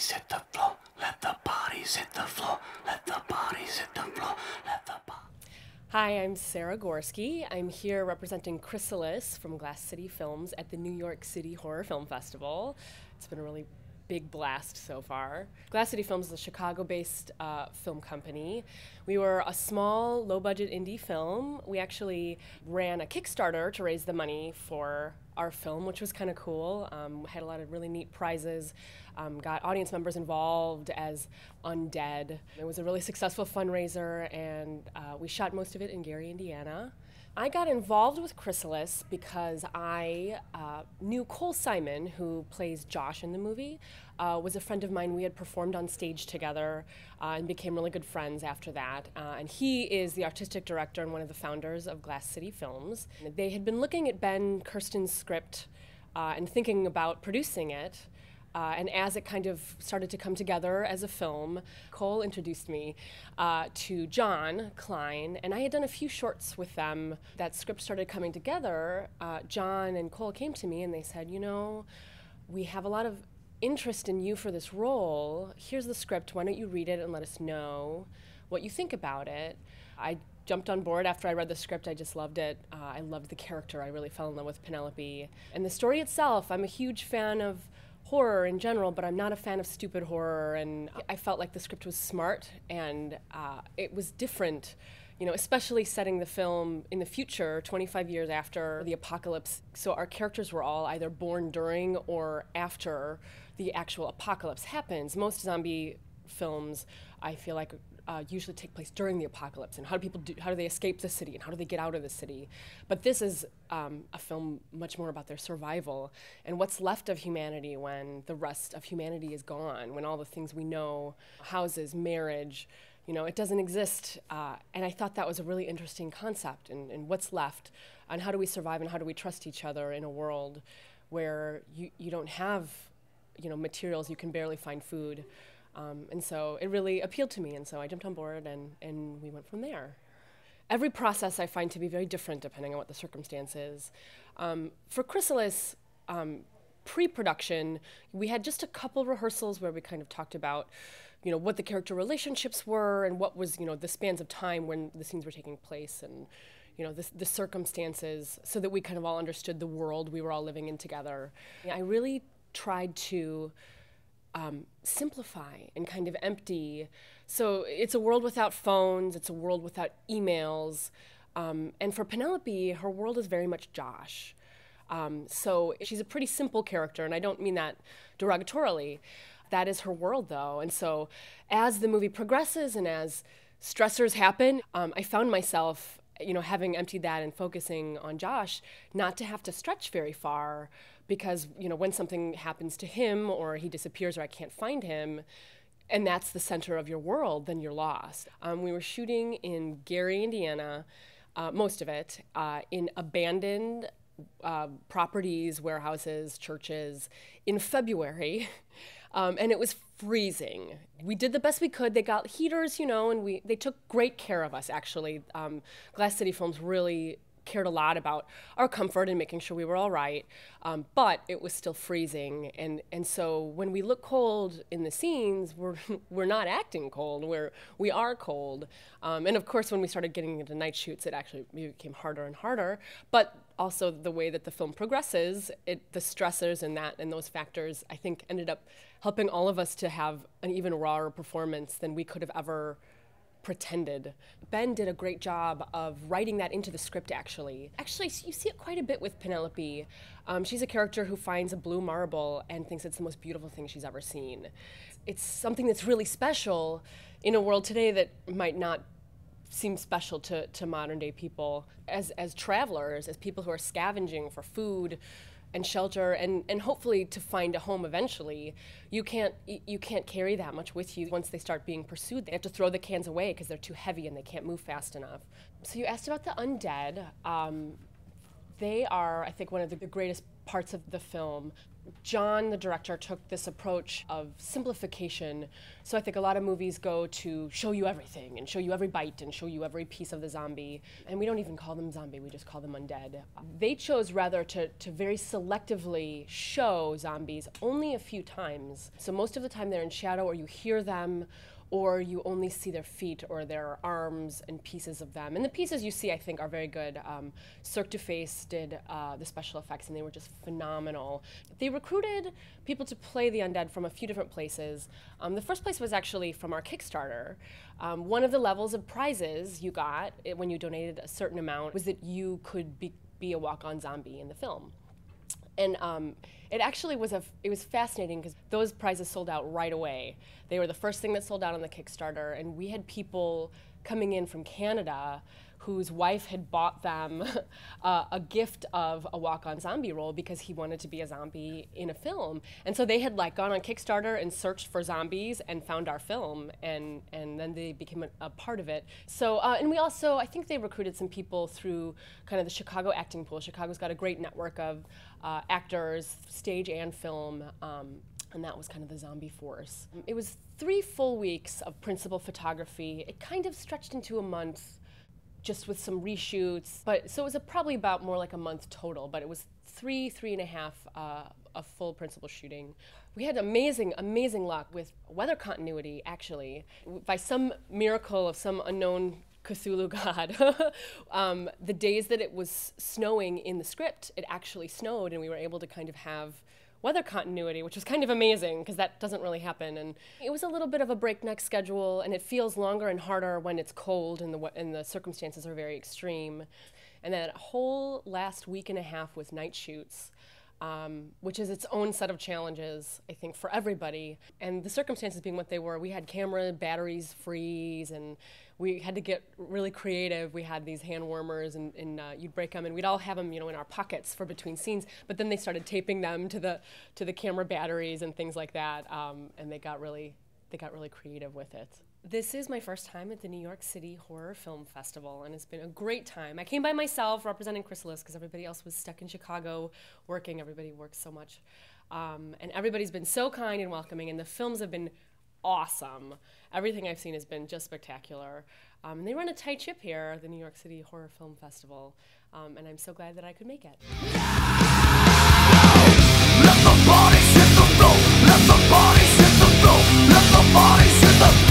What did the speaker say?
bodies hit the floor, let the bodies hit the floor, let the bodies hit the floor, let the bodies. Hi, I'm Sara Gorsky. I'm here representing Chrysalis from Glass City Films at the New York City Horror Film Festival. It's been a really big blast so far. Glass City Films is a Chicago-based film company. We were a small, low-budget indie film. We actually ran a Kickstarter to raise the money for our film, which was kind of cool. We had a lot of really neat prizes, got audience members involved as undead. It was a really successful fundraiser, and we shot most of it in Gary, Indiana. I got involved with Chrysalis because I knew Cole Simon, who plays Josh in the movie, was a friend of mine. We had performed on stage together and became really good friends after that. And he is the artistic director and one of the founders of Glass City Films. They had been looking at Ben Kirsten's script and thinking about producing it. And as it kind of started to come together as a film, Cole introduced me to John Klein, and I had done a few shorts with them. That script started coming together. John and Cole came to me and they said, you know, we have a lot of interest in you for this role. Here's the script. Why don't you read it and let us know what you think about it? I jumped on board after I read the script. I just loved it. I loved the character. I really fell in love with Penelope. And the story itself, I'm a huge fan of horror in general, but I'm not a fan of stupid horror, and I felt like the script was smart and it was different, you know, especially setting the film in the future, 25 years after the apocalypse. So our characters were all either born during or after the actual apocalypse happens. Most zombie films, I feel like, usually take place during the apocalypse, and how do they escape the city, and how do they get out of the city? But this is a film much more about their survival and what's left of humanity when the rest of humanity is gone, when all the things we know, houses, marriage, you know, it doesn't exist. And I thought that was a really interesting concept, and what's left, and how do we survive, and how do we trust each other in a world where you don't have, you know, materials, you can barely find food. And so it really appealed to me, and so I jumped on board, and we went from there. Every process I find to be very different depending on what the circumstance is. For Chrysalis, pre-production, we had just a couple rehearsals where we kind of talked about, you know, what the character relationships were and what was, you know, the spans of time when the scenes were taking place, and, you know, the circumstances, so that we kind of all understood the world we were all living in together. I really tried to simplify and kind of empty. So it's a world without phones, it's a world without emails. And for Penelope, her world is very much Josh. So she's a pretty simple character, and I don't mean that derogatorily. That is her world, though. And so as the movie progresses and as stressors happen, I found myself, you know, having emptied that and focusing on Josh, not to have to stretch very far, because, you know, when something happens to him or he disappears or I can't find him, and that's the center of your world, then you're lost. We were shooting in Gary, Indiana, most of it, in abandoned properties, warehouses, churches, in February, and it was freezing. We did the best we could. They got heaters, you know, and they took great care of us, actually. Glass City Films really cared a lot about our comfort and making sure we were all right, but it was still freezing, and so when we look cold in the scenes, we're not acting cold, we are cold, and of course when we started getting into night shoots, it actually became harder and harder. But also the way that the film progresses, the stressors and those factors, I think, ended up helping all of us to have an even rawer performance than we could have ever pretended. Ben did a great job of writing that into the script, actually. Actually, you see it quite a bit with Penelope. She's a character who finds a blue marble and thinks it's the most beautiful thing she's ever seen. It's something that's really special in a world today that might not seem special to modern day people. As travelers, as people who are scavenging for food and shelter, and hopefully to find a home eventually, you can't carry that much with you. Once they start being pursued, they have to throw the cans away because they're too heavy and they can't move fast enough. So you asked about the undead. They are, I think, one of the greatest parts of the film. John, the director, took this approach of simplification. So I think a lot of movies go to show you everything and show you every bite and show you every piece of the zombie. And we don't even call them zombie, we just call them undead. They chose rather to very selectively show zombies only a few times. So most of the time they're in shadow, or you hear them, or you only see their feet or their arms and pieces of them. And the pieces you see, I think, are very good. Cirque du Face did the special effects, and they were just phenomenal. They recruited people to play the undead from a few different places. The first place was actually from our Kickstarter. One of the levels of prizes you got when you donated a certain amount was that you could be a walk-on zombie in the film. And it actually was it was fascinating because those prizes sold out right away. They were the first thing that sold out on the Kickstarter, and we had people coming in from Canada whose wife had bought them a gift of a walk-on zombie role because he wanted to be a zombie in a film. And so they had like gone on Kickstarter and searched for zombies and found our film, and then they became a part of it. So, and we also, I think they recruited some people through kind of the Chicago acting pool. Chicago's got a great network of actors, stage and film, and that was kind of the zombie force. It was 3 full weeks of principal photography. It kind of stretched into a month, just with some reshoots. But so it was probably about more like a month total, but it was 3.5 of full principal shooting. We had amazing luck with weather continuity, actually. By some miracle of some unknown Cthulhu god, the days that it was snowing in the script, it actually snowed, and we were able to kind of have weather continuity, which was kind of amazing because that doesn't really happen. And it was a little bit of a breakneck schedule, and it feels longer and harder when it's cold and the circumstances are very extreme. And that whole last week and a half with night shoots, which is its own set of challenges, I think, for everybody. And the circumstances being what they were, we had camera batteries freeze, and we had to get really creative. We had these hand warmers, and you'd break them, and we'd all have them, you know, in our pockets for between scenes. But then they started taping them to the camera batteries and things like that, and they got really creative with it. This is my first time at the New York City Horror Film Festival, and it's been a great time. I came by myself representing Chrysalis because everybody else was stuck in Chicago working. Everybody works so much. And everybody's been so kind and welcoming, and the films have been awesome. Everything I've seen has been just spectacular. And they run a tight ship here, the New York City Horror Film Festival, and I'm so glad that I could make it. Let the bodies hit the floor. Let the bodies hit the floor. Let the bodies hit the floor.